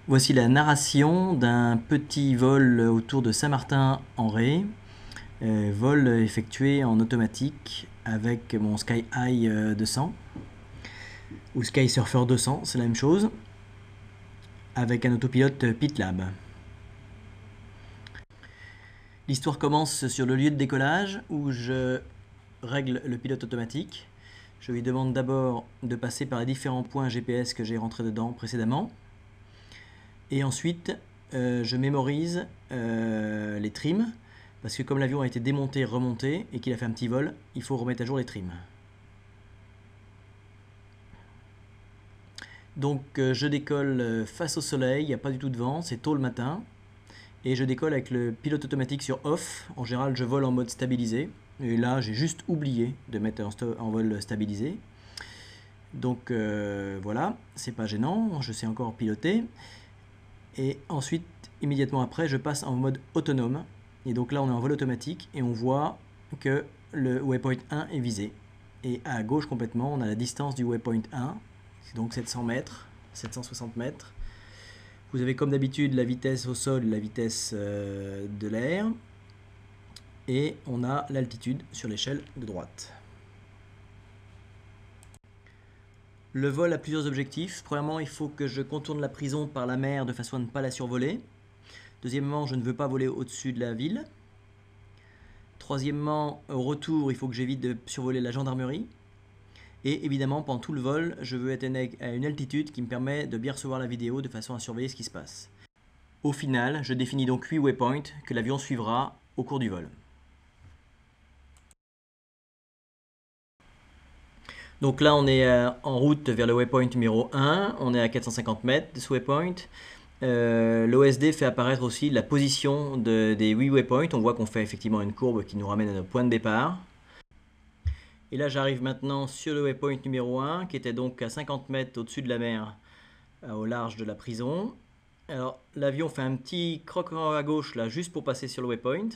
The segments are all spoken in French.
Voici la narration d'un petit vol autour de Saint-Martin-en-Ré, vol effectué en automatique avec mon Sky High 200 ou Sky Surfer 200, c'est la même chose, avec un autopilote PitLab. L'histoire commence sur le lieu de décollage où je règle le pilote automatique. Je lui demande d'abord de passer par les différents points GPS que j'ai rentrés dedans précédemment. Et ensuite, je mémorise les trims, parce que comme l'avion a été démonté et remonté, et qu'il a fait un petit vol, il faut remettre à jour les trims. Donc je décolle face au soleil, il n'y a pas du tout de vent, c'est tôt le matin, et je décolle avec le pilote automatique sur off. En général, je vole en mode stabilisé, et là j'ai juste oublié de mettre en vol stabilisé. Donc voilà, c'est pas gênant, je sais encore piloter. Et ensuite, immédiatement après, je passe en mode autonome. Et donc là, on est en vol automatique et on voit que le waypoint 1 est visé. Et à gauche complètement, on a la distance du waypoint 1, c'est donc 700 mètres, 760 mètres. Vous avez comme d'habitude la vitesse au sol, la vitesse de l'air. Et on a l'altitude sur l'échelle de droite. Le vol a plusieurs objectifs. Premièrement, il faut que je contourne la prison par la mer de façon à ne pas la survoler. Deuxièmement, je ne veux pas voler au-dessus de la ville. Troisièmement, au retour, il faut que j'évite de survoler la gendarmerie. Et évidemment, pendant tout le vol, je veux être à une altitude qui me permet de bien recevoir la vidéo de façon à surveiller ce qui se passe. Au final, je définis donc 8 waypoints que l'avion suivra au cours du vol. Donc là, on est en route vers le waypoint numéro 1. On est à 450 mètres de ce waypoint. L'OSD fait apparaître aussi la position des 8 waypoints. On voit qu'on fait effectivement une courbe qui nous ramène à notre point de départ. Et là, j'arrive maintenant sur le waypoint numéro 1, qui était donc à 50 mètres au-dessus de la mer, au large de la prison. Alors, l'avion fait un petit croquant à gauche, là, juste pour passer sur le waypoint.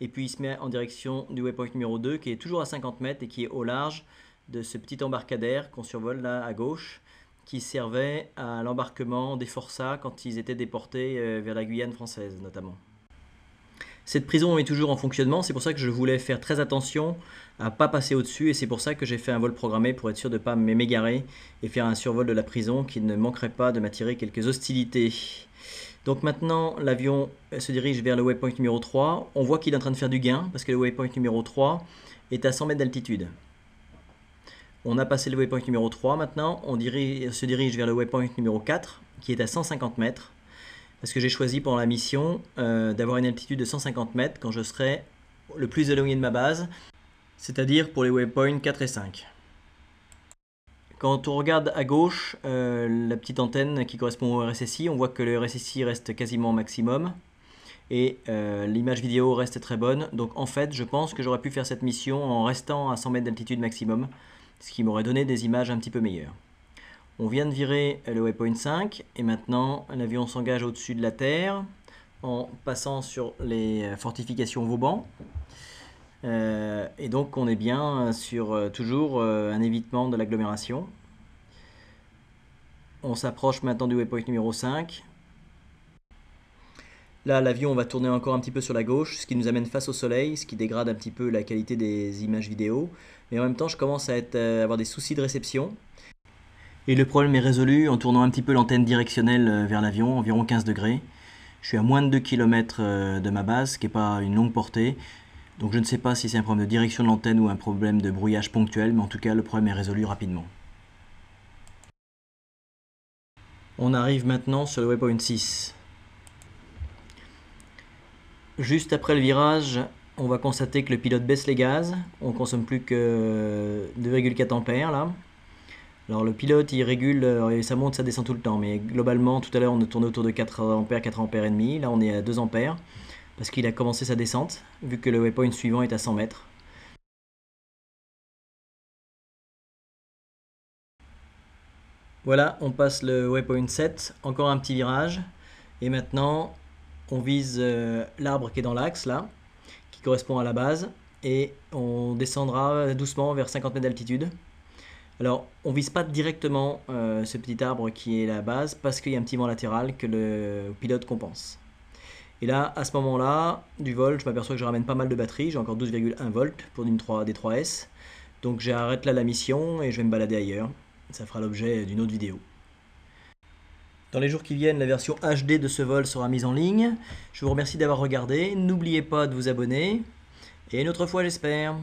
Et puis, il se met en direction du waypoint numéro 2, qui est toujours à 50 mètres et qui est au large de ce petit embarcadère qu'on survole là à gauche, qui servait à l'embarquement des forçats quand ils étaient déportés vers la Guyane française notamment. Cette prison est toujours en fonctionnement, c'est pour ça que je voulais faire très attention à ne pas passer au-dessus, et c'est pour ça que j'ai fait un vol programmé pour être sûr de ne pas m'égarer et faire un survol de la prison qui ne manquerait pas de m'attirer quelques hostilités. Donc maintenant, l'avion se dirige vers le waypoint numéro 3. On voit qu'il est en train de faire du gain, parce que le waypoint numéro 3 est à 100 mètres d'altitude. On a passé le waypoint numéro 3 maintenant, on se dirige vers le waypoint numéro 4, qui est à 150 mètres. Parce que j'ai choisi pendant la mission d'avoir une altitude de 150 mètres quand je serai le plus éloigné de ma base, c'est-à-dire pour les waypoints 4 et 5. Quand on regarde à gauche la petite antenne qui correspond au RSSI, on voit que le RSSI reste quasiment au maximum et l'image vidéo reste très bonne. Donc en fait, je pense que j'aurais pu faire cette mission en restant à 100 mètres d'altitude maximum, ce qui m'aurait donné des images un petit peu meilleures. On vient de virer le waypoint 5 et maintenant l'avion s'engage au-dessus de la terre en passant sur les fortifications Vauban. Et donc on est bien sur toujours un évitement de l'agglomération. On s'approche maintenant du waypoint numéro 5. Là, l'avion va tourner encore un petit peu sur la gauche, ce qui nous amène face au soleil, ce qui dégrade un petit peu la qualité des images vidéo. Mais en même temps, je commence à avoir des soucis de réception. Et le problème est résolu en tournant un petit peu l'antenne directionnelle vers l'avion, environ 15 degrés. Je suis à moins de 2 km de ma base, ce qui n'est pas une longue portée. Donc je ne sais pas si c'est un problème de direction de l'antenne ou un problème de brouillage ponctuel, mais en tout cas le problème est résolu rapidement. On arrive maintenant sur le waypoint 6. Juste après le virage, on va constater que le pilote baisse les gaz. On consomme plus que 2,4 ampères là. Alors le pilote il régule, ça monte, ça descend tout le temps, mais globalement tout à l'heure on a tourné autour de 4 ampères, 4 ampères et demi, là on est à 2 ampères, parce qu'il a commencé sa descente, vu que le waypoint suivant est à 100 mètres. Voilà, on passe le waypoint 7, encore un petit virage, et maintenant on vise l'arbre qui est dans l'axe là, qui correspond à la base, et on descendra doucement vers 50 mètres d'altitude. Alors, on vise pas directement ce petit arbre qui est la base parce qu'il y a un petit vent latéral que le pilote compense. Et là, à ce moment-là, du vol, je m'aperçois que je ramène pas mal de batterie. J'ai encore 12,1 volts pour une des 3S. Donc j'arrête là la mission et je vais me balader ailleurs. Ça fera l'objet d'une autre vidéo. Dans les jours qui viennent, la version HD de ce vol sera mise en ligne. Je vous remercie d'avoir regardé. N'oubliez pas de vous abonner. Et une autre fois, j'espère.